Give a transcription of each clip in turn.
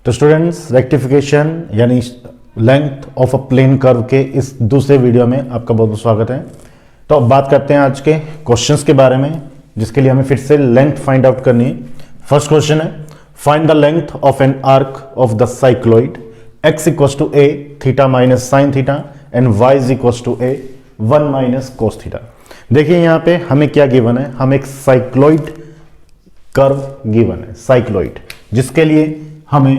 तो students, rectification यानी length of a plane curve के इस दूसरे वीडियो में आपका बहुत बहुत स्वागत है। तो अब बात करते हैं आज के क्वेश्चंस के बारे में, जिसके लिए हमें फिर से लेंथ फाइंड आउट करनी है। फर्स्ट क्वेश्चन है, find the length of an arc of the cycloid x equals to a theta minus sine theta and y is equals to a 1 minus cos theta. देखिए यहाँ पे हमें क्या given है, हमें एक साइक्लॉइड कर्व गिवन है, साइक्लॉइड, जिसके लिए हमें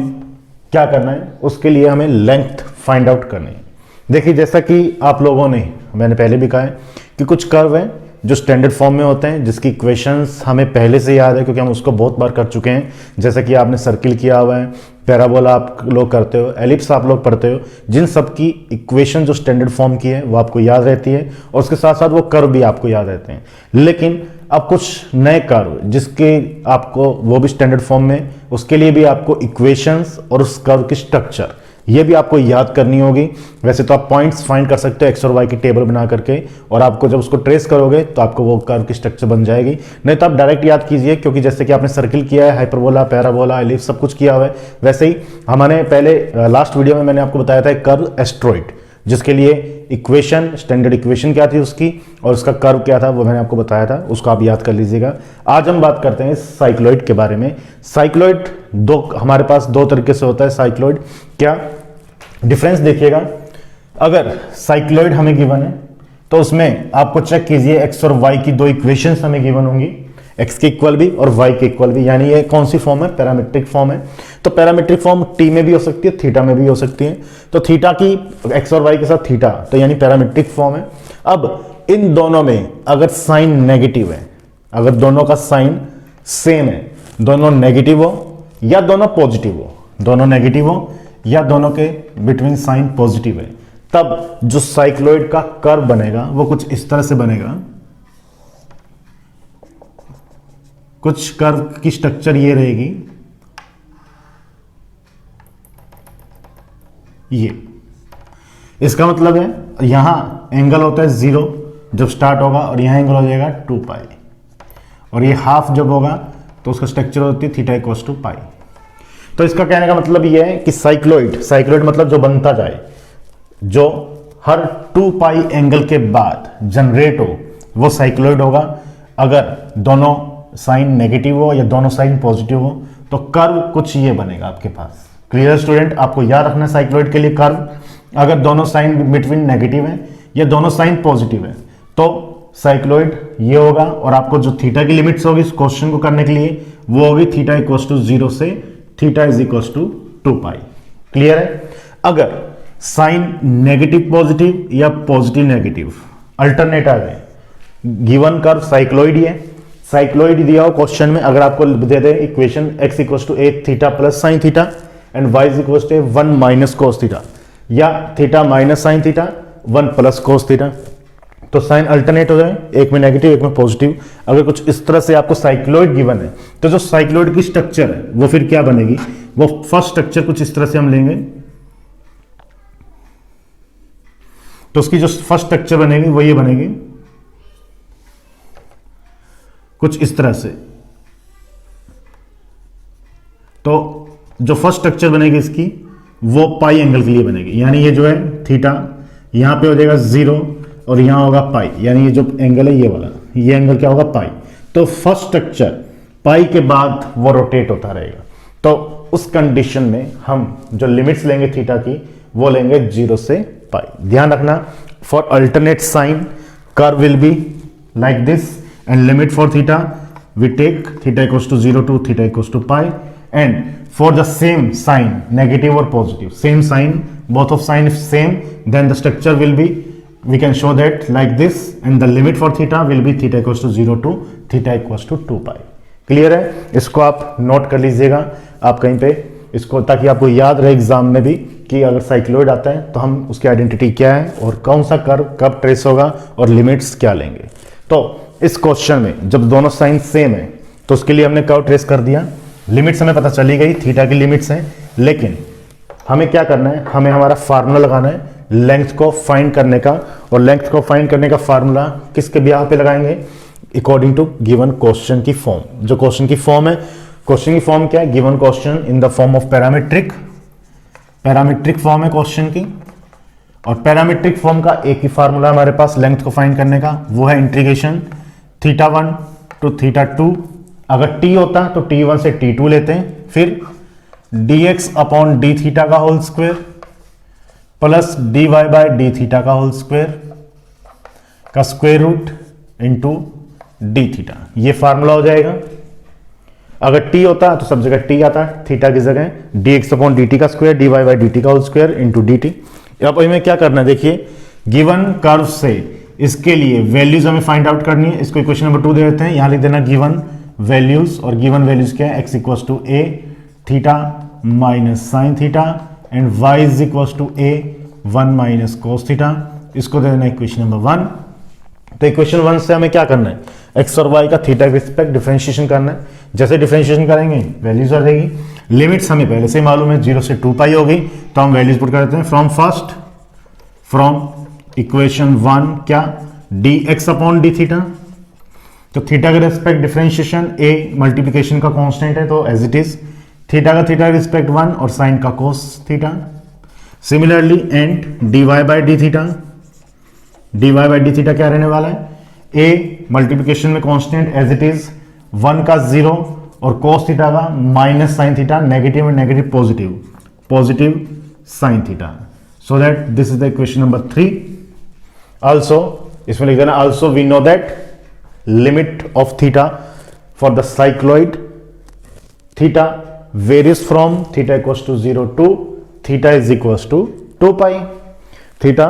क्या करना है, उसके लिए हमें लेंथ फाइंड आउट करनी है। देखिए जैसा कि आप लोगों ने, मैंने पहले भी कहा है कि कुछ कर्व हैं जो स्टैंडर्ड फॉर्म में होते हैं, जिसकी इक्वेशंस हमें पहले से याद है क्योंकि हम उसको बहुत बार कर चुके हैं। जैसे कि आपने सर्किल किया हुआ है, पैराबोला आप लोग करते हो, एलिप्स आप लोग पढ़ते हो, जिन सब की इक्वेशन जो स्टैंडर्ड फॉर्म की है वो आपको याद रहती है और उसके साथ साथ वो कर्व भी आपको याद रहते हैं। लेकिन अब कुछ नए कर्व जिसके आपको वो भी स्टैंडर्ड फॉर्म में, उसके लिए भी आपको इक्वेशंस और उस कर्व की स्ट्रक्चर ये भी आपको याद करनी होगी। वैसे तो आप पॉइंट्स फाइंड कर सकते हो एक्स और वाई की टेबल बना करके, और आपको जब उसको ट्रेस करोगे तो आपको वो कर्व की स्ट्रक्चर बन जाएगी। नहीं तो आप डायरेक्ट याद कीजिए, क्योंकि जैसे कि आपने सर्किल किया है, हाइपरबोला, पैराबोला, एलिप्स सब कुछ किया हुआ है, वैसे ही हमने पहले लास्ट वीडियो में मैंने आपको बताया था कर्व एस्ट्रॉइड, जिसके लिए इक्वेशन, स्टैंडर्ड इक्वेशन क्या थी उसकी और उसका कर्व क्या था वो मैंने आपको बताया था, उसको आप याद कर लीजिएगा। आज हम बात करते हैं साइक्लॉइड के बारे में। साइक्लॉइड हमारे पास दो तरीके से होता है साइक्लॉइड। क्या डिफरेंस देखिएगा, अगर साइक्लॉइड हमें गिवन है तो उसमें आपको चेक कीजिए एक्स और वाई की दो इक्वेशंस हमें गिवन होंगी, एक्स के इक्वल भी और वाई के इक्वल भी, यानी ये कौन सी फॉर्म है, पैरामीट्रिक फॉर्म है। तो पैरामीट्रिक फॉर्म टी में भी हो सकती है, थीटा में भी हो सकती है। तो थीटा की एक्स और वाई के साथ थीटा, तो यानी पैरामीट्रिक फॉर्म है। अब इन दोनों में अगर साइन नेगेटिव है, अगर दोनों का साइन सेम है, दोनों नेगेटिव हो या दोनों पॉजिटिव हो, दोनों नेगेटिव हो या दोनों के बिटवीन साइन पॉजिटिव है, तब जो साइक्लॉइड का कर्व बनेगा वो कुछ इस तरह से बनेगा। कुछ कर्व की स्ट्रक्चर ये रहेगी, ये इसका मतलब है यहां एंगल होता है 0 जब स्टार्ट होगा, और यहां एंगल हो जाएगा 2 पाई, और ये हाफ जब होगा तो उसका स्ट्रक्चर होती है थीटा इक्वल्स टू पाई। तो इसका कहने का मतलब ये है कि साइक्लॉइड मतलब जो बनता जाए, जो हर 2 पाई एंगल के बाद जनरेट हो, वो साइक्लॉइड होगा। अगर दोनों साइन नेगेटिव हो या दोनों साइन पॉजिटिव हो तो कर्व कुछ ये बनेगा आपके पास। क्लियर स्टूडेंट, आपको याद रखना साइक्लॉइड के लिए कर्व, अगर दोनों साइन बिटवीन नेगेटिव है या दोनों साइन पॉजिटिव है तो साइक्लॉइड ये होगा। और आपको जो थीटा की लिमिट्स होगी इस क्वेश्चन को करने के लिए वो होगी थीटा इक्वल्स टू 0 से theta is equals to 2 pi. Clear है। अगर साइन नेगेटिव पॉजिटिव या पॉजिटिव नेगेटिव अल्टरनेट आ गए, गिवन कर्व साइक्लॉइड ही है, साइक्लॉइड दिया हो क्वेश्चन में, अगर आपको दे दे equation x equals to a theta plus sine theta and y is equals to 1 minus cos theta, या theta minus sine theta 1 plus cos theta, तो साइन अल्टरनेट हो जाए, एक में नेगेटिव एक में पॉजिटिव। अगर कुछ इस तरह से आपको साइक्लॉइड गिवन है तो जो साइक्लॉइड की स्ट्रक्चर है वो फिर क्या बनेगी, वो फर्स्ट स्ट्रक्चर कुछ इस तरह से हम लेंगे, तो उसकी जो फर्स्ट स्ट्रक्चर बनेगी वो ये बनेगी कुछ इस तरह से। तो जो फर्स्ट स्ट्रक्चर बनेगी इसकी वो पाई एंगल के लिए बनेगी, यानी ये जो है थीटा यहां पे हो जाएगा 0 और यहां होगा पाई, यानी ये जो एंगल है ये वाला, ये एंगल क्या होगा, पाई। तो फर्स्ट स्ट्रक्चर पाई के बाद वो रोटेट होता रहेगा। तो उस कंडीशन में हम जो लिमिट्स लेंगे थीटा की वो लेंगे 0 से पाई। ध्यान रखना, for alternate sine curve will be like this and limit for theta we take theta equals to 0 to theta equals to pi, and for the same sign negative or positive, same sign, both of sign if same, then the structure will be, we can show that like this, and the limit for theta will be theta equals to 0 to theta equals to 2 pi। Clear है, इसको आप note कर लीजिएगा आप कहीं पे इसको, ताकि आपको याद रहे एग्जाम में भी कि अगर साइक्लॉइड आता है तो हम उसकी आइडेंटिटी क्या है और कौन सा कर्व कब ट्रेस होगा और लिमिट्स क्या लेंगे। तो इस क्वेश्चन में जब दोनों साइन सेम है तो उसके लिए हमने कर्व ट्रेस कर दिया, लिमिट्स हमें पता चली गई, थीटा की लिमिट्स हैं, लेकिन हमें क्या करना है, हमें हमारा फार्मूला लगाना है लेंथ को फाइंड करने का, और लेंथ को फाइंड करने का फार्मूला किसके ब्याह पे लगाएंगे, अकॉर्डिंग टू गिवन क्वेश्चन की फॉर्म। जो क्वेश्चन की फॉर्म है, क्वेश्चन की फॉर्म क्या है, given question in the form of parametric form है क्वेश्चन की, और पैरामीट्रिक फॉर्म का एक ही फार्मूला हमारे पास लेंथ को फाइंड करने का, वो है इंटीग्रेशन θ1 टू θ2। अगर t होता तो t1 से t2 लेते हैं, फिर dx अपॉन डी थीटा का whole square plus dy by d theta का होल स्क्वायर का square root into d theta, ये फार्मूला हो जाएगा। अगर t होता तो सब जगह t आता, थीटा की जगह dx अपॉन dt का स्क्वायर dy बाय dt का होल स्क्वायर इंटू dt। अब हमें क्या करना है, देखिए गिवन कर्व से इसके लिए वैल्यूज हमें फाइंड आउट करनी है। इसको इक्वेशन नंबर 2 दे देते हैं, यहां लिख देना गिवन वैल्यूज, और गिवन वैल्यूज क्या है, x equals to a theta minus sine theta and y is equals to a 1 minus cos theta. इसको दे देना इक्वेशन नंबर 1। तो इक्वेशन 1 से हमें क्या करना है, x और y का थीटा के रिस्पेक्ट डिफरेंशिएशन करना है। जैसे डिफरेंशिएशन करेंगे वैल्यूज आ जाएगी, लिमिट्स हमें पहले से ही मालूम है 0 से 2 पाई होगी, तो हम वैल्यूज पुट कर देते हैं। फ्रॉम इक्वेशन 1 क्या, dx अपॉन डी थीटा, तो थीटा के रिस्पेक्ट डिफरेंशिएशन a मल्टीप्लिकेशन का कांस्टेंट है तो एज इट इज, थीटा का थीटा रिस्पेक्ट 1 और साइन का cos theta. Similarly and dy by D theta, dy by D theta क्या रहने वाला है, a मल्टीप्लिकेशन में कांस्टेंट एज इट इज, 1 का 0 और कोस थीटा का minus sine theta, negative and negative positive sine theta. So that this is the equation number 3। Also इसमें लिख देना, also we know that limit of theta for the cycloid theta varies from theta equals to 0 to theta is equals to 2 pi. Theta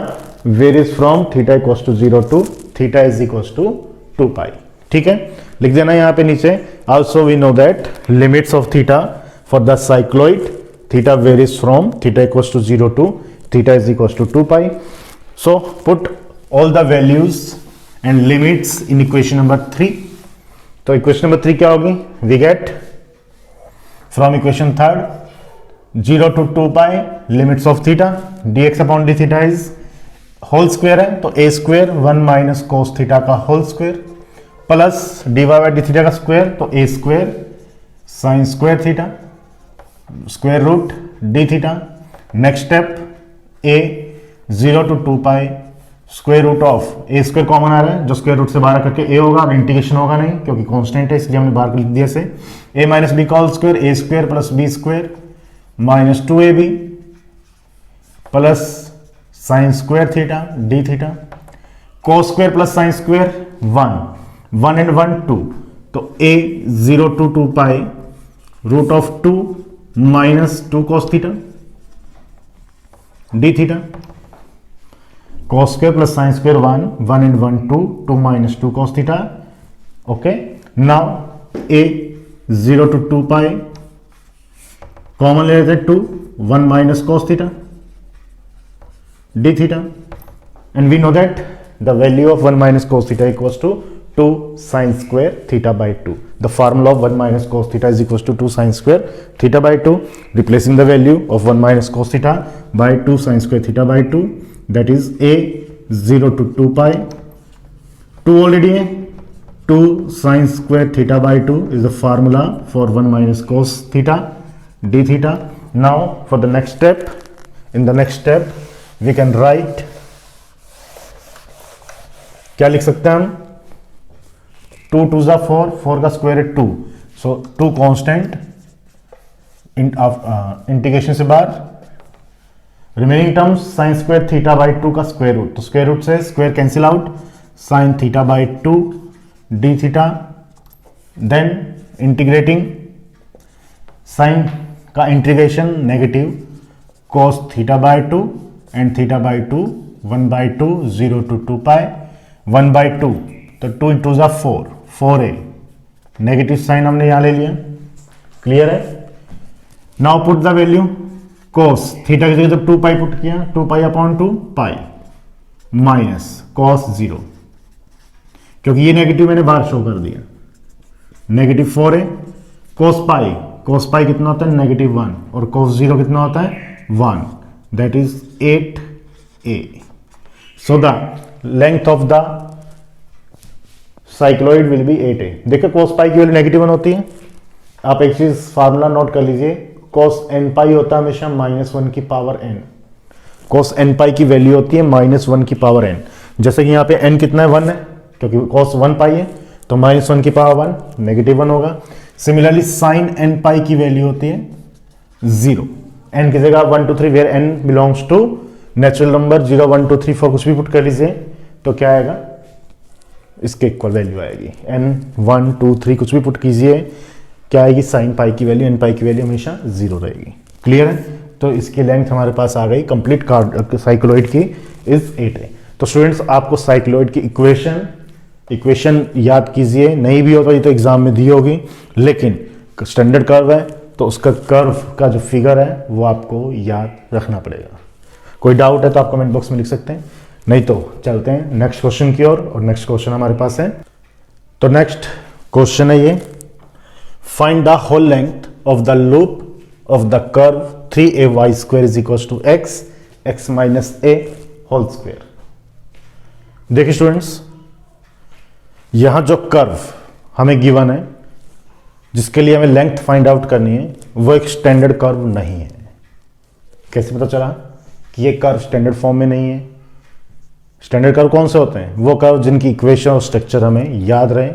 varies from theta equals to 0 to theta is equals to 2 pi. ठीक है, लिख देना यहां पे नीचे, also we know that limits of theta for the cycloid theta varies from theta equals to 0 to theta is equals to 2 pi. So put all the values and limits in equation number 3। तो equation number 3 क्या होगी, we get from equation 3 0 to 2 pi limits of theta dx upon D theta is whole square है तो a square 1 minus cos theta का whole square plus dy by D theta का square तो a square sine square theta square root D theta. Next step a 0 to 2 pi square root of A square common आ रहा है, जो square root से बाहर करके a होगा, अब इंटीग्रेशन होगा नहीं क्योंकि कांस्टेंट है, इसलिए हमने बाहर लिख दिया से a माइनस बी का whole square a square plus B square minus 2ab plus sine square theta d theta, cos square plus sine square 1 and 1 2, तो a 0 to 2 pi root of 2 minus 2 cos theta d theta, cos square plus sin square 1 and 1 2 minus 2 cos theta। okay, now a 0 to 2 pi common ले लेते हैं 2 1 minus cos theta d theta and we know that the value of 1 minus cos theta equals to 2 sin square theta by 2. The formula of 1 minus cos theta is equals to 2 sin square theta by 2, replacing the value of 1 minus cos theta by 2 sin square theta by 2, that is a 0 to 2 pi 2 already है, 2 sin square theta by 2 is the formula for 1 minus cos theta d theta. Now for the next step, in the next step we can write, क्या लिख सकते हैं हम, 2 2 जा 4 का square है 2, so 2 constant integration से बाहर, remaining terms sine square theta by 2 का स्क्वायर रूट, तो स्क्वायर रूट से square cancel out, sine theta by 2 D theta, then integrating sine का integration negative cos theta by 2 and theta by 2 1 by 2 0 to 2 pi 1 by 2, तो 2 into जा 4a, negative sign हमने यहां ले लिया, clear है। Now put the value cos theta की जगह जब 2 पाई पुट किया 2 pi upon 2 pi minus cos 0, क्योंकि ये नेगेटिव मैंने बाहर शो कर दिया, नेगेटिव 4 है, cos पाई कितना होता है -1 और cos 0 कितना होता है 1, that is 8a। So the length of the cycloid will be 8a। देखो cos पाई की वैल्यू -1 होती है, आप एक चीज फार्मूला नोट कर लीजिए, cos n पाई होता है हमेशा -1 की पावर n। cos n पाई की वैल्यू होती है -1 की पावर n। जैसे कि यहाँ पे n कितना है, 1 है, क्योंकि cos 1 पाई है, तो -1 की पावर 1 -1 होगा। सिमिलरली sin n पाई की वैल्यू होती है 0। n की जगह 1 2 3 where n belongs to natural number 0 1 2 3 4 कुछ भी पुट कर लीजिए, तो क्या आएगा, इसके इक्वल वैल्यू आएगी। n 1 2 3 कुछ भी पुट कीजिए, क्या आएगी, साइन पाई की वैल्यू, n पाई की वैल्यू हमेशा 0 रहेगी। क्लियर है? तो इसकी लेंथ हमारे पास आ गई कंप्लीट साइक्लोइड की इज 8 है। तो स्टूडेंट्स आपको साइक्लोइड की इक्वेशन याद कीजिए, नहीं भी हो तो ये तो एग्जाम में दी होगी, लेकिन स्टैंडर्ड कर्व है तो उसका कर्व का जो फिगर है वो आपको याद रखना पड़ेगा। कोई डाउट है तो आप कमेंट बॉक्स में लिख सकते हैं, नहीं तो चलते हैं नेक्स्ट क्वेश्चन की ओर। और नेक्स्ट क्वेश्चन हमारे पास है, तो नेक्स्ट क्वेश्चन है ये, find the whole length of the loop of the curve 3ay square is equal to x minus a whole square. देखिए स्टूडेंट्स, यहां जो कर्व हमें गिवन है जिसके लिए हमें लेंथ फाइंड आउट करनी है वो एक स्टैंडर्ड कर्व नहीं है। कैसे पता चला कि ये कर्व स्टैंडर्ड फॉर्म में नहीं है? स्टैंडर्ड कर्व कौन से होते हैं? वो कर्व जिनकी इक्वेशन और स्ट्रक्चर हमें याद रहे,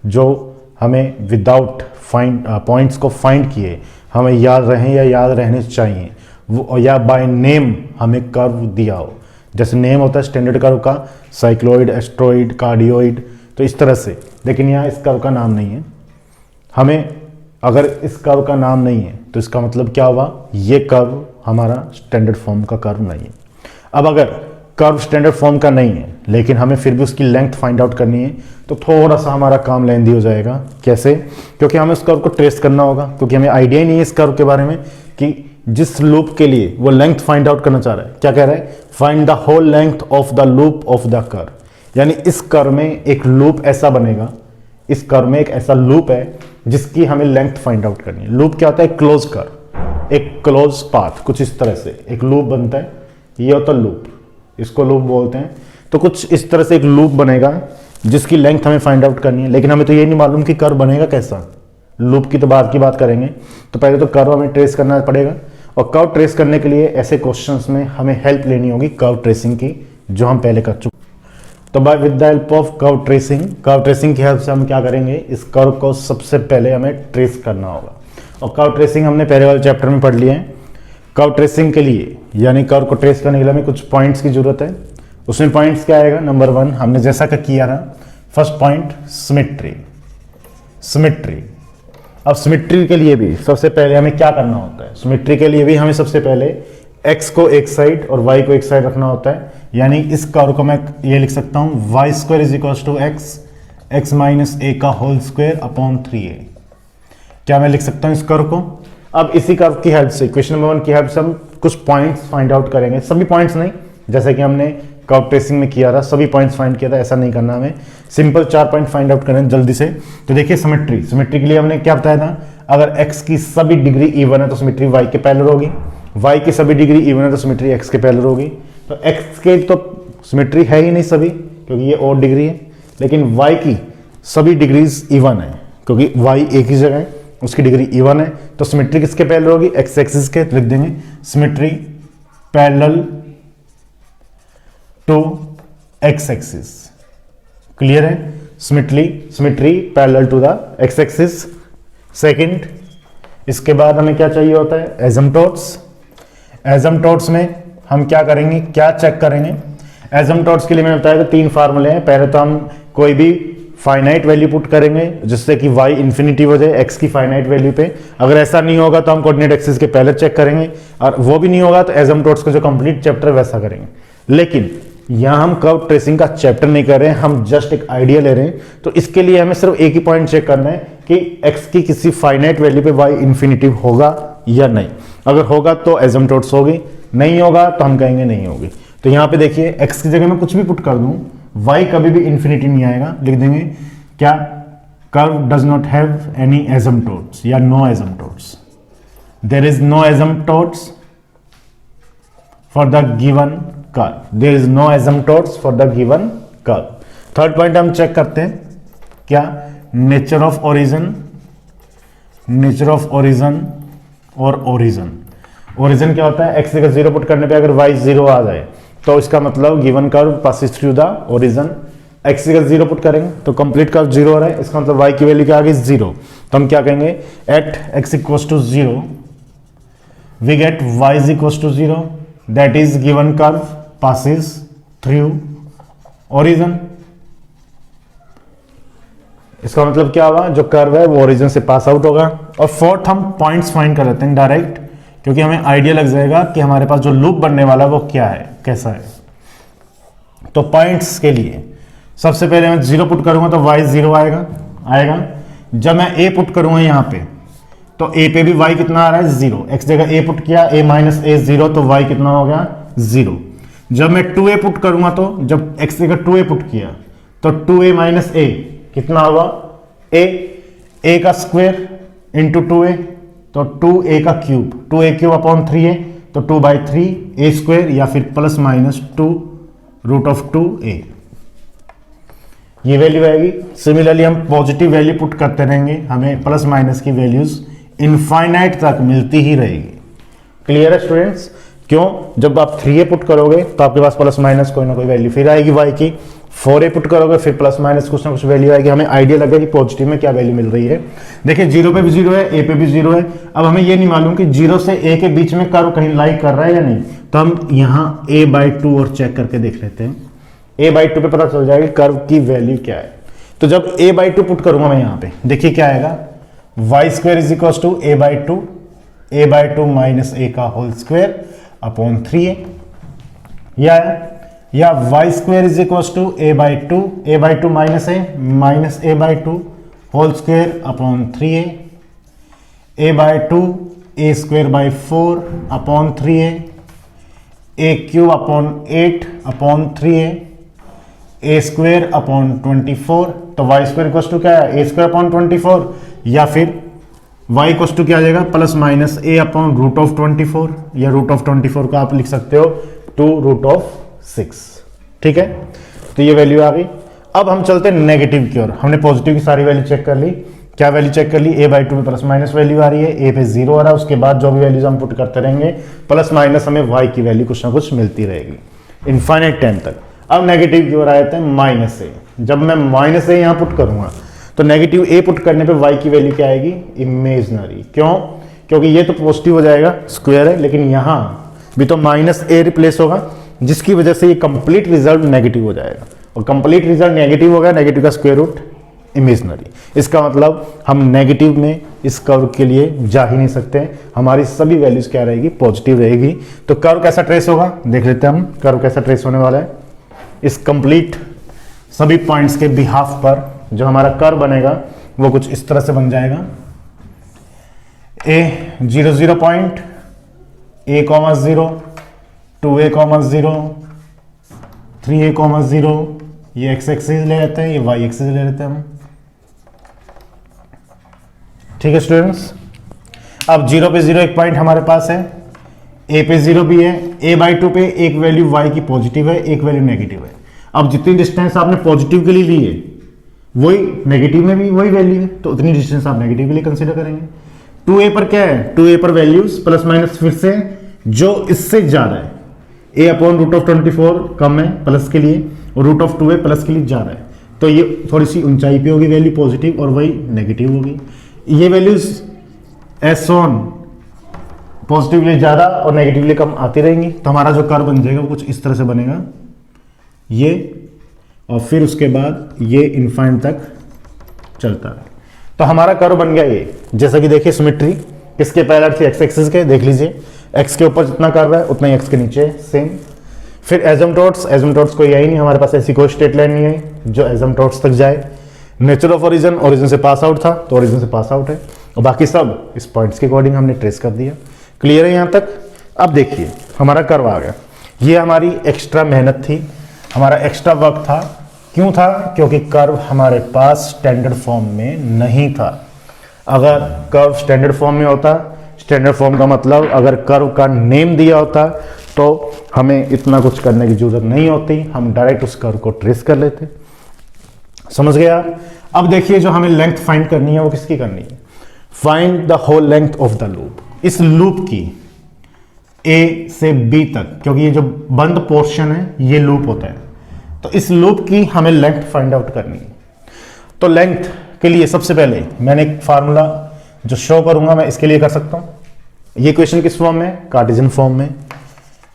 जो हमें विदाउट पॉइंट्स को फाइंड किए हमें याद रहें या याद रहने चाहिए, वो या बाय नेम हमें कर्व दिया हो। जैसे नेम होता है स्टैंडर्ड कर्व का, साइक्लोइड, एस्ट्रोइड, कार्डियोइड, तो इस तरह से। लेकिन यहाँ इस कर्व का नाम नहीं है। हमें अगर इस कर्व का नाम नहीं है तो इसका मतलब क्या हुआ, ये कर्व हमारा स्टैंडर्ड फॉर्म का कर्व नहीं है। अब अगर कर्व स्टैंडर्ड फॉर्म का नहीं है लेकिन हमें फिर भी उसकी लेंथ फाइंड आउट करनी है तो थोड़ा सा हमारा काम लेंदी हो जाएगा। कैसे? क्योंकि हमें उस कर्व को ट्रेस करना होगा, क्योंकि हमें आइडिया ही नहीं है इस कर्व के बारे में कि जिस लूप के लिए वो लेंथ फाइंड आउट करना चाह रहा है। क्या कह रहा है? Find the whole length of the loop of the curve. यानी इस कर्व में एक लूप ऐसा बनेगा, इस कर्व में एक ऐसा लूप है जिसकी हमें लेंथ फाइंड आउट करनी है। लूप क्या होता है? क्लोज कर्व, एक क्लोज पाथ, कुछ इस तरह से एक लूप बनता है, ये होता है लूप, इसको लूप बोलते हैं। तो कुछ इस तरह से एक लूप बनेगा जिसकी लेंथ हमें फाइंड आउट करनी है, लेकिन हमें तो ये नहीं मालूम कि कर्व बनेगा कैसा। लूप की तो बाद की बात करेंगे, तो पहले तो कर्व हमें ट्रेस करना पड़ेगा, और कर्व ट्रेस करने के लिए ऐसे क्वेश्चंस में हमें हेल्प लेनी होगी कर्व ट्रेसिंग की, जो हम पहले कर चुके। तो by with the help of curve tracing की हेल्प से हम क्या करेंगे, इस कर्व को सबसे पहले हमें ट्रेस करना होगा। और कर्व ट्रेसिंग हमने पहले वाले चैप्टर में पढ़ लिए हैं। कर्व ट्रेसिंग के लिए यानी कर्व को ट्रेस करने के लिए हमें कुछ पॉइंट्स की जरूरत है। उसमें पॉइंट्स क्या आएगा? नंबर 1 हमने जैसा का किया था, फर्स्ट पॉइंट सिमेट्री। अब सिमेट्री के लिए भी सबसे पहले हमें क्या करना होता है? सिमेट्री के लिए भी हमें सबसे पहले x को एक साइड और y को एक साइड रखना होता है। यानी इस कर्व को मैं ये लिख सकता हूं, y square is equal to x minus a का होल स्क्वायर अपॉन 3a। क्या मैं लिख सकता हूं इस कर्व को? अब इसी कर्व की हेल्प से, क्वेश्चन नंबर 1 की हेल्प से हम कुछ पॉइंट्स फाइंड आउट करेंगे। सभी पॉइंट्स नहीं, जैसे कि हमने कर्व ट्रेसिंग में किया था, सभी पॉइंट्स फाइंड किया था, ऐसा नहीं करना हमें। सिंपल 4 पॉइंट फाइंड आउट करें जल्दी से। तो देखिए सिमेट्री के लिए हमने क्या बताया था, अगर x की सभी डिग्री इवन है तो सिमेट्री y के पैरेलल होगी, y की सभी डिग्री इवन है तो सिमेट्री x के पैरेलल होगी। तो x के तो सिमेट्री है ही नहीं सभी, क्योंकि ये और डिग्री है, लेकिन y की सभी डिग्रीज इवन है, क्योंकि y एक ही जगह है, उसकी डिग्री इवन है। तो सिमेट्री किसके पैरेलल होगी? x एक्सिस के। लिख देंगे symmetry parallel to x axis. Clear है? Symmetry parallel to the x axis. Second, इसके बाद हमें क्या चाहिए होता है? एजम्पटोट्स में हम क्या करेंगे, क्या चेक करेंगे? एजम्पटोट्स के लिए मैंने बताया था 3 फार्मूले हैं। पहले तो हम कोई भी फाइनाइट वैल्यू पुट करेंगे जिससे कि y इन्फिनिटी हो जाए x की फाइनाइट वैल्यू पे। अगर ऐसा नहीं होगा तो हम कोऑर्डिनेट एक्सिस के पहले चेक करेंगे, और वो भी नहीं होगा तो एजम्पटोट्स का जो कंप्लीट चैप्टर वैसा करेंगे। लेकिन यहाँ हम कर्व ट्रेसिंग का चैप्टर नहीं कर रहे हैं, हम जस्ट एक आइडिया ले रहे हैं। तो इसके लिए हमें सिर्फ एक ही पॉइंट चेक करना है कि x की किसी फाइनाइट वैल्यू पे y इन्फिनिटी होगा या नहीं। अगर होगा तो एजम्पटोट्स होगी, नहीं होगा तो हम कहेंगे नहीं होगी। तो यहाँ पे देखिए x की जगह मैं कुछ भी पुट कर दूं, y कभी भी इन्फिनिटी नहीं आएगा। लिख देंगे क्या? Curve does not have any asymptotes या no asymptotes. There is no asymptotes for the given curve. There is no asymptotes for the given curve. Third point हम चेक करते हैं क्या? Nature of origin nature of origin और origin. Origin क्या होता है, x जगह 0 पुट करने पे अगर y 0 आ जाए तो इसका मतलब given curve passes through the origin. X जगह 0 पुट करेंगे तो कंप्लीट कर्व 0 हो रहा है, इसका मतलब y की वैल्यू क्या आ गई 0। तो हम क्या कहेंगे, at x equals to 0 we get y is equals to 0, that is given curve passes through origin. इसका मतलब क्या हुआ, जो कर्व है वो ओरिजिन से पास आउट होगा। और फोर्थ हम पॉइंट्स फाइंड कर लेते हैं डायरेक्ट, क्योंकि हमें आइडिया लग जाएगा कि हमारे पास जो लूप बनने वाला है वो क्या है, कैसा है। तो पॉइंट्स के लिए सबसे पहले मैं 0 पुट करूंगा तो y 0 आएगा। जब मैं a पुट करूंगा यहां पे तो a पे भी y कितना आ रहा है 0। x जगह a पुट किया, a माइनस a 0, तो y कितना हो गया 0। जब मैं 2a पुट करूंगा तो जब x जगह 2a पुट किया तो 2a माइनस a कितना होगा a का स्क्वायर इंटू 2a, तो 2a का cube, 2a cube upon 3a, तो 2/3 a स्क्वायर, या फिर plus minus 2 root of 2a, ये वैल्यू आएगी। सिमिलरली हम पॉजिटिव वैल्यू पुट करते रहेंगे, हमें प्लस माइनस की वैल्यूज इनफाइनाइट तक मिलती ही रहेगी। क्लियर है स्टूडेंट्स? क्यों, जब आप 3a पुट करोगे तो आपके पास प्लस माइनस कोई ना कोई वैल्यू फिर आएगी y की, 4a पुट करोगे फिर प्लस माइनस कुछ ना कुछ वैल्यू आएगी। हमें आइडिया लगा कि पॉजिटिव में क्या वैल्यू मिल रही है। देखिए 0 पे भी 0 है, a पे भी 0 है। अब हमें ये नहीं मालूम कि 0 से a के बीच में कर्व कहीं लाई कर रहा है या नहीं, तो हम यहाँ a/2 और चेक करके देख लेते हैं। a/2 पे पता चल जाएगा कर्व की वैल्यू क्या है। तो जब a/2 पुट करूंगा मैं यहाँ पे, देखिए क्या आएगा, y square is equal to a/2 minus a का होल स्क्वायर अपॉन 3a, या y square is equal to a/2 minus a/2 whole square upon 3a, a/2 a square by 4 upon 3a, a cube upon 8 upon 3a, a square upon 24, तो y square equal to क्या है, a square upon 24, या फिर y equal to क्या आ जाएगा, plus minus a upon root of 24, या root of 24 को आप लिख सकते हो 2 रूट ऑफ 6। ठीक है, तो ये वैल्यू आ गई। अब हम चलते हैं नेगेटिव की ओर। हमने पॉजिटिव की सारी वैल्यू चेक कर ली। क्या वैल्यू चेक कर ली, a/2 पे प्लस माइनस वैल्यू आ रही है, a पे 0 आ रहा है, उसके बाद जो भी वैल्यूज हम पुट करते रहेंगे प्लस माइनस हमें y की वैल्यू कुछ ना कुछ मिलती रहेगी इनफाइनाइट टाइम तक। अब नेगेटिव की ओर आए थे माइनस a। जब मैं माइनस a यहाँ पुट करूंगा तो नेगेटिव a पुट करने पे y की वैल्यू क्या आएगी, इमेजनरी। क्यों, क्योंकि ये तो पॉजिटिव हो जाएगा, स्क्वायर है, लेकिन यहाँ भी तो माइनस a रिप्लेस होगा, जिसकी वजह से ये कंप्लीट रिजल्ट नेगेटिव हो जाएगा, और कंप्लीट रिजल्ट नेगेटिव होगा, नेगेटिव का स्क्वायर रूट इमेजनरी। इसका मतलब हम नेगेटिव में इस कर्व के लिए जा ही नहीं सकते, हमारी सभी वैल्यूज क्या रहेगी, पॉजिटिव रहेगी। तो कर्व कैसा ट्रेस होगा देख लेते हैं हम, कर्व कैसा ट्रेस होने वाला है। इस कंप्लीट सभी पॉइंट्स के बिहाफ पर जो हमारा कर्व बनेगा वो कुछ इस तरह से बन जाएगा, a 0 point, a, 0, 2a, 0, 3a, 0, ये x एक्सिस ले लेते हैं, ये y एक्सिस ले लेते हैं हम। ठीक है स्टूडेंट्स, अब 0 पे 0 एक पॉइंट हमारे पास है, a पे 0 भी है, a/2 पे एक वैल्यू y की पॉजिटिव है, एक वैल्यू नेगेटिव है। अब जितनी डिस्टेंस आपने पॉजिटिव के लिए ली है वही नेगेटिव में भी वही वैल्यू है, तो उतनी डिस्टेंस आप नेगेटिव के लिए कंसीडर करेंगे। 2a पर क्या है, 2a पर वैल्यूज प्लस माइनस फिर से जो इससे ज्यादा है, a अपॉन रूट ऑफ 24 कम है प्लस के लिए, और रूट ऑफ 2a प्लस के लिए जा रहा है, तो ये थोड़ी सी ऊंचाई पे होगी वैल्यू पॉजिटिव, और वही नेगेटिव होगी। ये वैल्यूज एस ऑन पॉजिटिव के लिए ज्यादा और नेगेटिव के लिए कम आती रहेंगी। तो हमारा जो कर्व बन जाएगा वो कुछ इस तरह से बनेगा, ये, और फिर उसके बाद ये इनफाइनाइट तक चलता है। तो हमारा कर्व बन गया ये, जैसा कि देखिए सिमेट्री किसके पैरेलल थी, एक्स एक्सिस के, देख लीजिए एक्स के ऊपर जितना कर्व है उतना ही एक्स के नीचे सेम। फिर एजम्पटोट्स कोई है ही नहीं हमारे पास, ऐसी कोई स्ट्रेट लाइन नहीं है जो एजम्पटोट्स तक जाए। नेचर ऑफ ओरिजिन से पास आउट था तो ओरिजिन से पास आउट है, और बाकी सब इस पॉइंट्स के अकॉर्डिंग हमने ट्रेस कर दिया। क्लियर है यहाँ तक? अब देखिए हमारा कर्व आ गया, ये हमारी एक्स्ट्रा मेहनत थी, हमारा एक्स्ट्रा वर्क था। क्यों था? क्योंकि कर्व हमारे पास स्टैंडर्ड फॉर्म में नहीं था। अगर कर्व स्टैंडर्ड फॉर्म में होता, स्टैंडर्ड फॉर्म का मतलब अगर कर्व का नेम दिया होता तो हमें इतना कुछ करने की जरूरत नहीं होती, हम डायरेक्ट उस कर्व को ट्रेस कर लेते। समझ गया? अब देखिए जो हमें लेंथ फाइंड करनी है वो किसकी करनी है? Find the whole length of the loop. इस लूप की ए से बी तक, क्योंकि ये जो बंद पोर्शन है ये लूप होता है, तो इस लूप की हमें लेंथ फाइंड आउट करनी है। तो लेंथ के लिए सबसे पहले मैंने एक फार्मूला जो शो करूंगा मैं इसके लिए कर सकता हूं। ये क्वेश्चन किस फॉर्म में? कार्टेशियन फॉर्म में।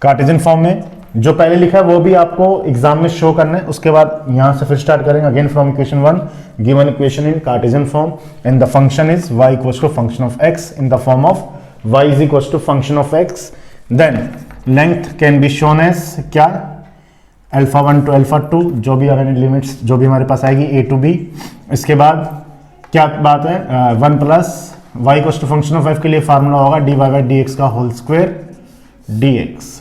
कार्टेशियन फॉर्म में जो पहले लिखा है वो भी आपको एग्जाम में शो करना है, उसके बाद यहां से फिर स्टार्ट करेंगे again from equation 1, given equation in Cartesian form and the function is y equals to function of x in the form of y is equals to function of x। Then length can be shown as क्या? Alpha 1 to alpha 2, जो भी अगर limits जो भी हमारे पास आएगी a to b। इसके बाद क्या बात है? 1 plus y equals to function of f के लिए फार्मूला होगा dy बाई dx का होल स्क्वायर dx।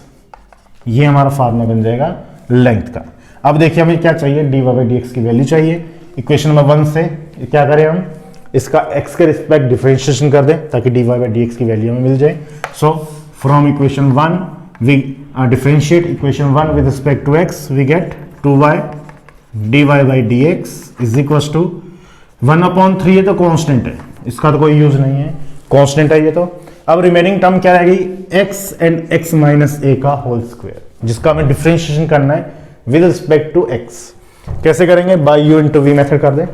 ये हमारा फार्मूला बन जाएगा लेंथ का। अब देखिए हमें क्या चाहिए? dy बाई dx की वैल्यू चाहिए। इक्वेशन नंबर 1 से क्या करें हम? इसका x के रिस्पेक्ट डिफरेंशिएशन कर दें ताकि dy बाई dx की वैल्यू हमें मिल जाए। So from equation 1 we differentiate equation 1 with respect to x, we get 2y dy by dx is equal to 1/3। ये तो कांस्टेंट है, इसका तो कोई यूज नहीं है, कांस्टेंट है ये तो। अब रिमेनिंग टर्म क्या रहेगी? x and x minus a का होल स्क्वायर, जिसका हमें डिफरेंशिएशन करना है विद रिस्पेक्ट टू x। कैसे करेंगे? बाय u इंटू वी मेथड कर दें।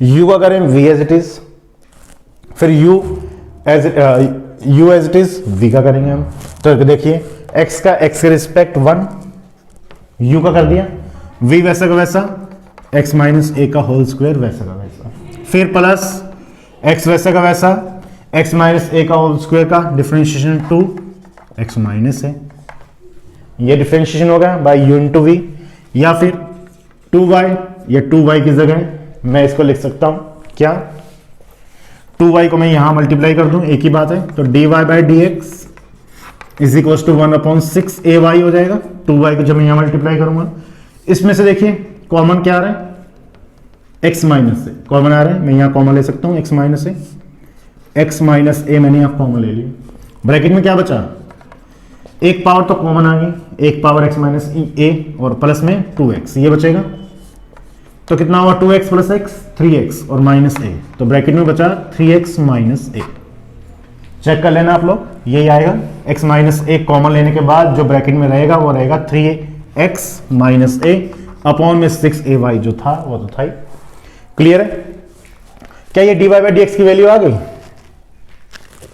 u का करें v एज इट इज, फिर u as it is v का करेंगे हम। तो देखिए x का x के रिस्पेक्ट 1, u का कर दिया, v वैसा का वैसा, x माइनस a का होल स्क्वायर वैसा का वैसा, फिर प्लस x वैसा का वैसा, x माइनस a का होल स्क्वायर का डिफरेंशिएशन टू x माइनस है, ये डिफरेंशिएशन हो गया बाय u इंटू वी। या फिर 2y या 2y की जगह मैं इसको लिख सकता हूं क्या? 2y को मैं यहां मल्टीप्लाई कर दूं, एक ही बात है, तो dy by dx is equal to 1/6ay हो जाएगा। 2y को जब मैं यहां मल्टीप्लाई करूंगा, इसमें से देखिए कॉमन क्या आ रहा है? x माइनस से कॉमन आ रहा है, मैं यहां कॉमन ले सकता हूं x माइनस से, x माइनस ए मैंने यहां कॉमन ले ली। ब्रैकेट में क्या बचा? एक पावर तो कॉमन आ गई, एक पावर x माइनस ए और प्लस में 2x, ये बचेगा। तो कितना हुआ? 2x प्लस x 3x और माइनस a, तो ब्रैकेट में बचा 3x माइनस a। चेक कर लेना आप लोग, यही आएगा। x माइनस a कॉमन लेने के बाद जो ब्रैकेट में रहेगा वो रहेगा 3x माइनस a अपॉन में 6ay जो था वो तो था ही। क्लियर है? क्या ये dy बाई dx की वैल्यू आ गई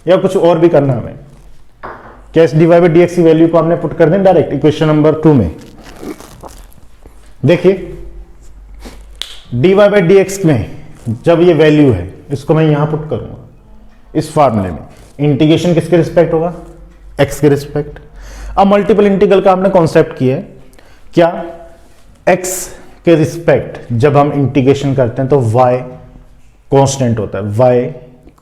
या कुछ और भी करना है हमें? क्या इस dy बाई dx की वैल्यू को हमने पुट कर दें डायरेक्ट इक्वेशन नंबर 2 में? देखिए dy बाई dx में जब ये वैल्यू है इसको मैं यहां पुट करूंगा इस फार्मूले में, इंटीग्रेशन किसके रिस्पेक्ट होगा? x के रिस्पेक्ट। अब मल्टीपल इंटीग्रल का हमने कॉन्सेप्ट किया है क्या? x के रिस्पेक्ट जब हम इंटीग्रेशन करते हैं तो y कांस्टेंट होता है, y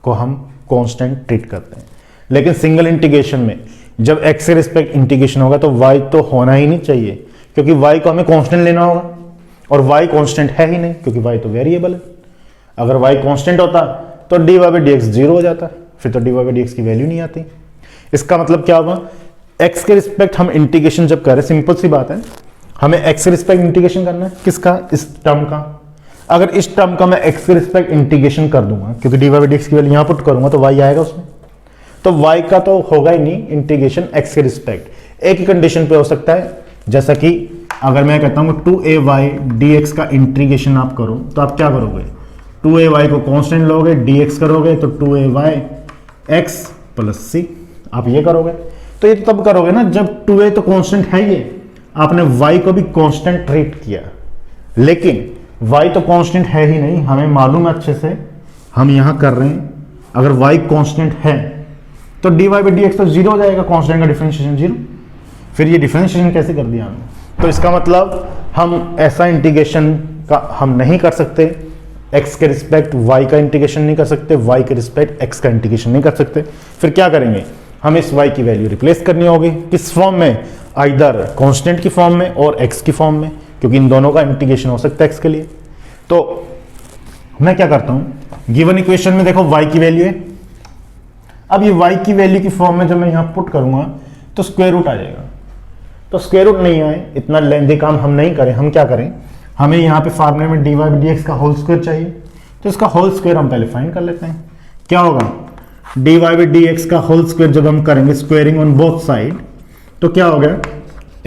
को हम कांस्टेंट ट्रीट करते हैं। लेकिन सिंगल इंटीग्रेशन में जब x के रिस्पेक्ट इंटीग्रेशन होगा तो y तो होना ही नहीं चाहिए, क्योंकि y को हमें कांस्टेंट लेना होगा और y कांस्टेंट है ही नहीं, क्योंकि y तो वेरिएबल है। अगर y कांस्टेंट होता तो dy बाई dx 0 हो जाता, फिर तो dy बाई dx की वैल्यू नहीं आती। इसका मतलब क्या होगा? x के रिस्पेक्ट हम इंटीग्रेशन जब करें, सिंपल सी बात है, हमें x के रिस्पेक्ट इंटीग्रेशन करना है किसका? इस टर्म का। अगर इस टर्म का मैं x के रिस्पेक्ट इंटीग्रेशन कर दूंगा, क्योंकि dy बाई dx की वैल्यू यहां पुट करूंगा तो y आएगा उसमें, तो y का तो होगा ही नहीं इंटीग्रेशन x के रिस्पेक्ट। एक ही कंडीशन पे हो सकता है, जैसा कि अगर मैं कहता हूं 2ay dx का इंटीग्रेशन आप करो तो आप क्या करोगे? 2ay को कांस्टेंट लोगे, dx करोगे तो 2ay x प्लस c, आप ये करोगे। तो ये तो तब करोगे ना जब 2a तो कांस्टेंट है, ये आपने y को भी कांस्टेंट ट्रीट किया, लेकिन y तो कांस्टेंट है ही नहीं, हमें मालूम है अच्छे से, हम यहां कर रहे हैं। अगर y कांस्टेंट है तो dy बाई dx तो 0 हो जाएगा, कांस्टेंट का डिफरेंशिएशन 0। फिर ये डिफरेंशिएशन कैसे कर दिया हमने? तो इसका मतलब हम ऐसा इंटीग्रेशन का हम नहीं कर सकते, x के रिस्पेक्ट y का इंटीग्रेशन नहीं कर सकते, y के रिस्पेक्ट x का इंटीग्रेशन नहीं कर सकते। फिर क्या करेंगे? हमें इस y की वैल्यू रिप्लेस करनी होगी किस फॉर्म में? आइदर कांस्टेंट की फॉर्म में और x की फॉर्म में, क्योंकि इन दोनों का इंटीग्रेशन हो सकता है x के लिए। तो मैं क्या करता हूं, गिवन इक्वेशन में देखो y की वैल्यू है, अब ये y की वैल्यू की फॉर्म में जब मैं यहां पुट करूंगा तो स्क्वायर रूट आ जाएगा। तो स्क्वायर रूट नहीं आए, इतना लेंथी काम हम नहीं करें, हम क्या करें, हमें यहाँ पे फार्मूले में dy बाई dx का होल स्क्वायर चाहिए, तो इसका होल स्क्वायर हम पहले फाइंड कर लेते हैं। क्या होगा, dy बाई डी एक्स का होल स्क्वायर जब हम करेंगे स्क्वेयरिंग ऑन बोथ साइड तो क्या हो गया,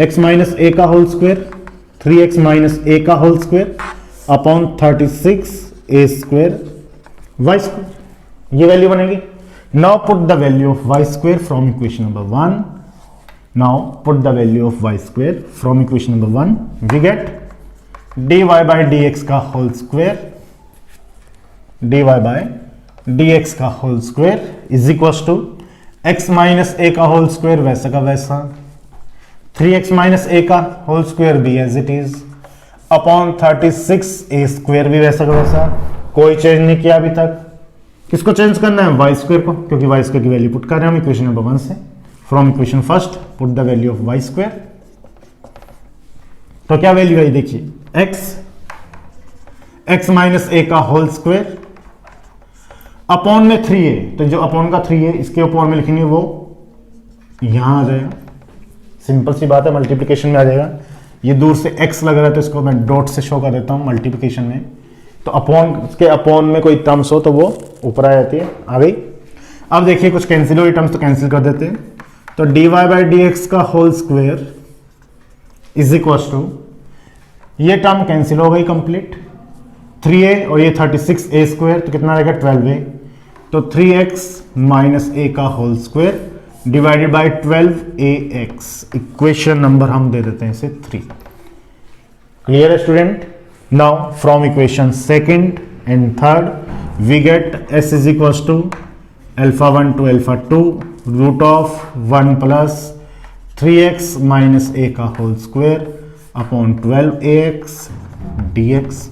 x माइनस ए का होल स्क्वायर 3x माइनस ए का होल स्क्वायर अपॉन 36 ए स्क्वायर वाई स्क्वायर, ये वैल्यू बनेगी। Now put the value of Y square from equation number 1, now put the value of Y square from equation number 1, we get dy by D x का whole square, dy by D x का whole square is equal to x minus ए का whole square वैसा का वैसा, 3x minus ए का whole square भी as it is upon 36 A square भी वैसा का वैसा, कोई चेंज नहीं किया अभी तक। किसको चेंज करना है, वाई स्क्वायर को, क्योंकि वाई स्क्वायर की वैल्यू पुट कर रहे हैं हम इक्वेशन नंबर 1 से। From equation first put the value of Y square, तो क्या वैल्यू है देखिए, x माइनस ए का होल स्क्वायर अपॉन में 3a, तो जो अपॉन का 3a इसके अपॉन में लिखेंगे वो यहां आ जाएगा, सिंपल सी बात है, मल्टीप्लिकेशन में आ जाएगा। ये दूर से x लग रहा है तो इसको मैं डॉट से शो कर देता हूं मल्टीप्लिकेशन में, तो अपॉन के अपॉन में कोई टर्म्स हो तो वो ऊपर आ जाती है, आ गई। अब देखिए कुछ कैंसिल हुई टर्म्स तो कैंसिल कर देते हैं, तो dy बाई डी एक्स का whole square is equal to, ये टर्म कैंसिल हो गई कंप्लीट, 3a और ये 36a स्क्वायर तो कितना रहेगा 12a, तो 3x माइनस ए का whole square divided by 12ax, equation number हम दे देते हैं इसे 3। क्लियर है student. Now from equation second and third we get s is equal to alpha 1 to alpha 2 root of 1 plus 3x minus ए का whole square upon 12ax dx।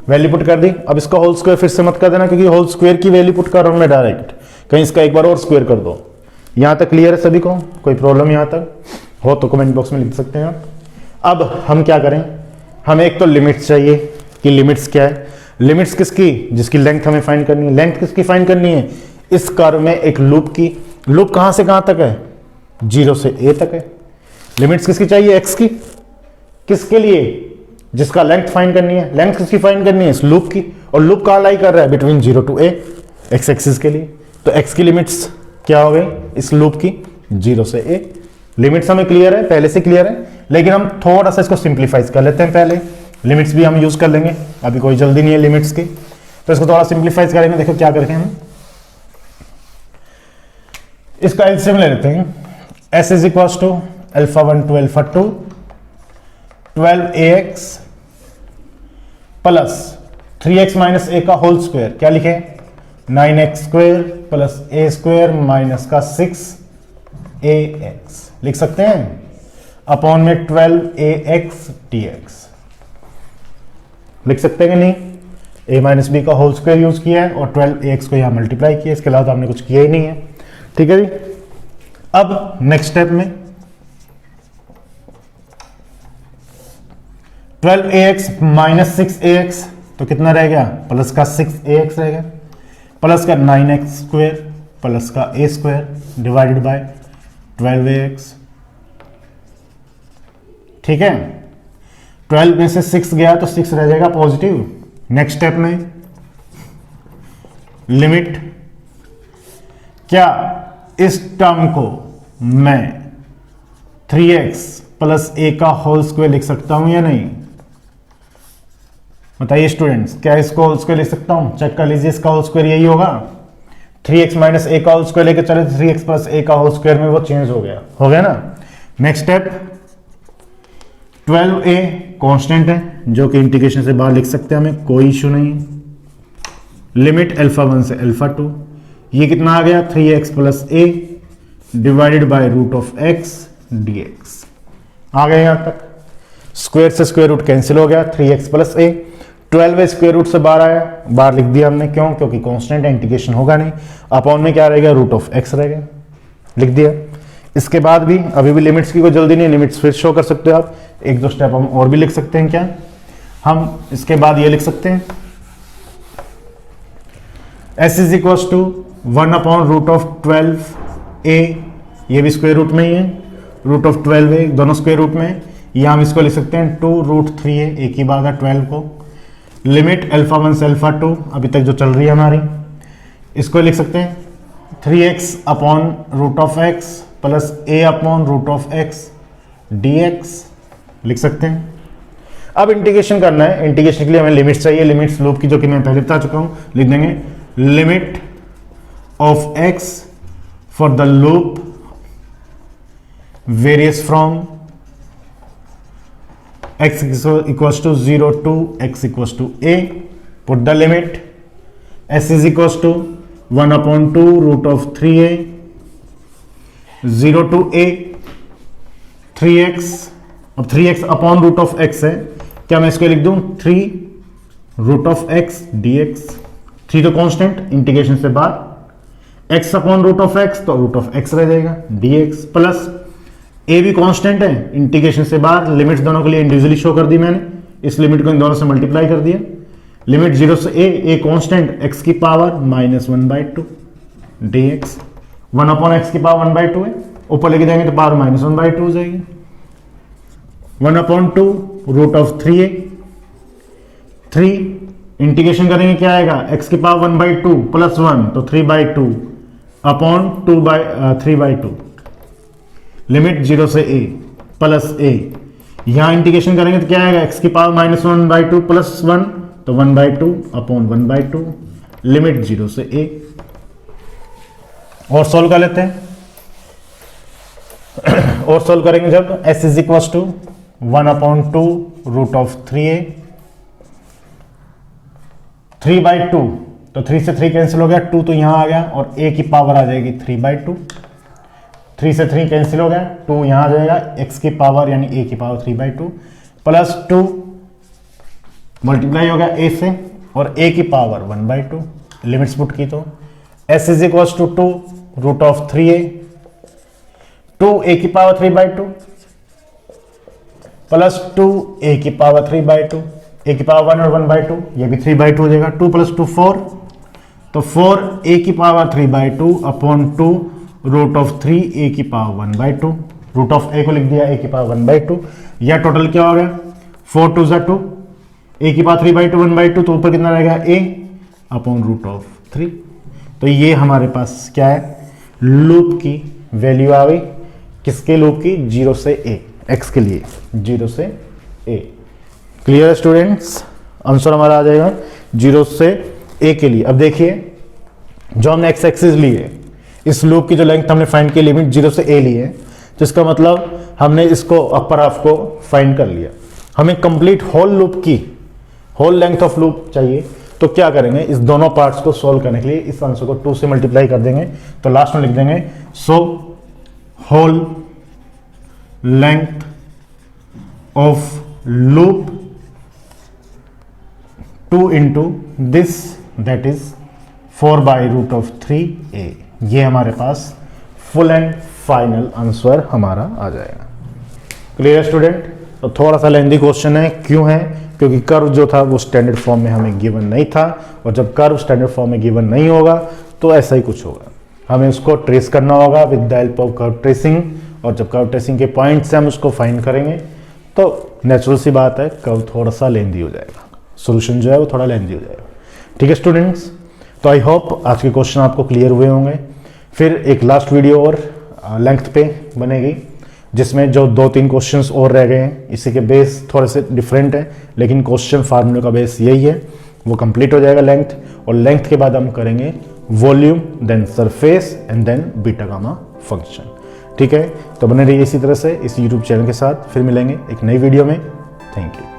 Value put कर दी। अब इसका होल स्क्वायर फिर से मत कर देना, क्योंकि होल स्क्वायर की वैल्यू पुट कर रहा हूं मैं डायरेक्ट, कहीं इसका एक बार और स्क्वायर कर दो। यहां तक क्लियर है सभी को, कोई प्रॉब्लम यहां तक हो तो कमेंट बॉक्स में लिख सकते हैं आप। अब हम क्या करें, हमें एक तो लिमिट्स चाहिए कि लिमिट्स क्या है, लिमिट्स किसकी, जिसकी लेंथ हमें फाइंड करनी है। लेंथ किसकी फाइंड करनी है, इस कर्व में एक लूप की। लूप कहां से कहां तक है, 0 से a तक है। लिमिट्स किसकी चाहिए, x की। किसके लिए, जिसका लेंथ फाइंड करनी है। लेंथ किसकी फाइंड करनी है, इस लूप की। और लूप कहां लाई कर रहा है, between 0 to a, x axis के लिए। तो x की लिमिट्स क्या हो गई इस लूप की, 0 से a। लिमिट्स हमें क्लियर है, पहले से क्लियर है, लेकिन हम थोड़ा सा इसको सिंप्लीफाइज कर लेते हैं। पहले लिमिट्स भी हम यूज कर लेंगे, अभी कोई जल्दी नहीं है लिमिट्स की, तो इसको थोड़ा सिंप्लीफाइज करेंगे। देखो क्या करेंगे हम, इसका एलसीएम ले लेते हैं। s is equal to alpha 1 to alpha 2 12ax plus 3x minus ए का होल स्क्वायर, क्या लिखे 9x square plus a square minus का 6ax लिख सकते हैं, अपॉन में 12ax dx लिख सकते हैं कि नहीं। a माइनस बी का होल स्क्वायर यूज किया है और 12ax को यहां मल्टीप्लाई किया, इसके अलावा हमने कुछ किया ही नहीं है। ठीक है जी। अब नेक्स्ट स्टेप में 12ax माइनस 6ax तो कितना रह गया, प्लस का 6ax रहेगा, प्लस का 9x स्क्वायर प्लस का a square divided by 12ax। ठीक है, 12 में से 6 गया तो 6 रह जाएगा पॉजिटिव। नेक्स्ट स्टेप में लिमिट, क्या इस टर्म को मैं 3x प्लस a का होल स्क्वायर लिख सकता हूं या नहीं, बताइए स्टूडेंट्स। क्या इसको होल स्क्वायर लिख सकता हूं, चेक कर लीजिए। इसका होल स्क्वायर यही होगा, 3x माइनस a का होल स्क्वायर लेके चले 3x प्लस a का होल स्क्वायर में वो चेंज हो गया ना। नेक्स्ट स्टेप 12a कांस्टेंट है जो कि इंटीग्रेशन से बाहर लिख सकते हैं, हमें कोई इशू नहीं। लिमिट अल्फा 1 से अल्फा 2, ये कितना आ गया 3x plus a divided by root of x dx आ गया यहां तक। स्क्वायर से स्क्वायर रूट कैंसिल हो गया, 3x plus a, 12 square root से बाहर आया, बाहर लिख दिया हमने, क्यों, क्योंकि कांस्टेंट है, इंटीग्रेशन होगा नहीं। अपॉन में क्या रहेगा, रूट ऑफ x रहेगा, लिख दिया। इसके बाद भी अभी भी लिमिट्स की कोई जल्दी नहीं, लिमिट्स फिर शो कर सकते हो आप। एक दो स्टेप हम और भी लिख सकते हैं। क्या हम इसके बाद ये लिख सकते हैं, s is equal to 1 upon root of 12a, ये भी स्क्वायर रूट में ही है, रूट ऑफ 12a दोनों स्क्वायर रूट में। या हम इसको लिख सकते हैं 2 रूट 3a, एक ही बात है 12 को। लिमिट अल्फा 1 से अल्फा 2 अभी तक जो चल रही है हमारी, इसको लिख सकते हैं 3x upon root of x plus a upon root of x dx लिख सकते हैं। अब इंटीग्रेशन करना है, इंटीग्रेशन के लिए हमें लिमिट्स चाहिए, लिमिट्स लूप की, जो कि मैं पहले बता चुका हूं। लिख देंगे limit of x for the loop various from x equals to 0 to x equals to a. Put the limit s is equals to 1 upon 2 root of 3a 0 to a 3x। अब 3x upon root of x है, क्या मैं इसको लिख दूं 3 root of x dx। 3 तो constant, integration से बाहर, x upon root of x तो रूट ऑफ x रह जाएगा dx, प्लस a भी कांस्टेंट है, इंटीग्रेशन से बाहर, लिमिट्स दोनों के लिए इंडिविजुअली शो कर दी मैंने, इस लिमिट को इन दोनों से मल्टीप्लाई कर दिया। लिमिट 0 से a कांस्टेंट, x की पावर -1/2 dx, 1 अपॉन x की पावर 1/2 है, ऊपर लेके जाएंगे तो पावर -1/2 हो जाएगी। 1 upon 2 root of 3a, 3 integration करेंगे क्या आएगा, x की पावर 1/2 प्लस 1 तो 3/2 अपॉन 3/2, लिमिट 0 से a प्लस a। यहां इंटीग्रेशन करेंगे तो क्या आएगा, x की पावर -1/2 प्लस 1 तो 1/2 अपॉन 1/2, लिमिट 0 से a। और सॉल्व कर लेते हैं और सॉल्व करेंगे जब s is equal to 1 upon 2 root of 3a 3/2, तो 3 से 3 कैंसिल हो गया, 2 तो यहां आ गया और a की पावर आ जाएगी 3/2, 3 से 3 कैंसिल हो गया, 2 यहां आ जाएगा, x की पावर यानी a की पावर 3/2 प्लस 2 मल्टीप्लाई हो गया a से और a की पावर 1/2, लिमिट्स पुट की तो s is equal to 2 root of 3a 2 a की पावर 3/2 प्लस 2 a की पावर 3/2, a की पावर 1 और 1/2, ये भी 3/2 हो जाएगा, 2 प्लस 2 4, तो 4 a की power 3/2 upon 2 root of 3 a की पावर 1/2, रूट ऑफ a को लिख दिया a की पावर 1/2, या टोटल क्या हो गया 4 2 2, a की पावर 3/2 1/2, तो ऊपर कितना रहेगा a अपॉन रूट ऑफ 3। तो ये हमारे पास क्या है, लूप की वैल्यू आ गई, किसके लूप की, 0 से a, x के लिए 0 से a। क्लियर है स्टूडेंट्स, आंसर हमारा आ जाएगा 0 से a के लिए। अब देखिए जो हमने x एक्सिस ली है, इस लूप की जो लेंथ हमने फाइंड की, लिमिट 0 से a ली है, तो इसका मतलब हमने इसको अपर हाफ को फाइंड कर लिया। हमें कंप्लीट होल लूप की होल लेंथ ऑफ लूप चाहिए, तो क्या करेंगे, इस दोनों पार्ट्स को सोल्व करने के लिए इस आंसर को 2 से मल्टीप्लाई कर देंगे, तो लास्ट में लिख देंगे so whole length of loop 2 into this that is 4/√3a। ये हमारे पास फुल एंड फाइनल आंसर हमारा आ जाएगा। क्लियर स्टूडेंट, तो थोड़ा सा लेंथी क्वेश्चन है, क्यों है, क्योंकि कर्व जो था वो स्टैंडर्ड फॉर्म में हमें गिवन नहीं था, और जब कर्व स्टैंडर्ड फॉर्म में गिवन नहीं होगा तो ऐसा ही कुछ होगा, हमें उसको ट्रेस करना होगा with the help of curve tracing, और जब कर्व ट्रेसिंग के पॉइंट से हम उसको फाइंड करेंगे तो नेचुरल सी बात है कर्व थोड़ा सा लेंथी हो जाएगा, सोल्यूशन जो है वो थोड़ा लेंथी हो जाएगा। ठीक है स्टूडेंट्स, तो आई होप आज के क्वेश्चन आपको क्लियर हुए होंगे। फिर एक लास्ट वीडियो और लेंथ पे बनेगी, जिसमें जो 2-3 क्वेश्चंस और रह गए हैं, इसी के बेस थोड़े से डिफरेंट है, लेकिन क्वेश्चन फार्मूले का बेस यही है, वो कंप्लीट हो जाएगा लेंथ, और लेंथ के बाद हम करेंगे volume, then surface and then beta gamma function. ठीक है, तो बने रहिए इसी तरह से इस यूट्यूब चैनल के साथ, फिर मिलेंगे एक नई वीडियो में। Thank you.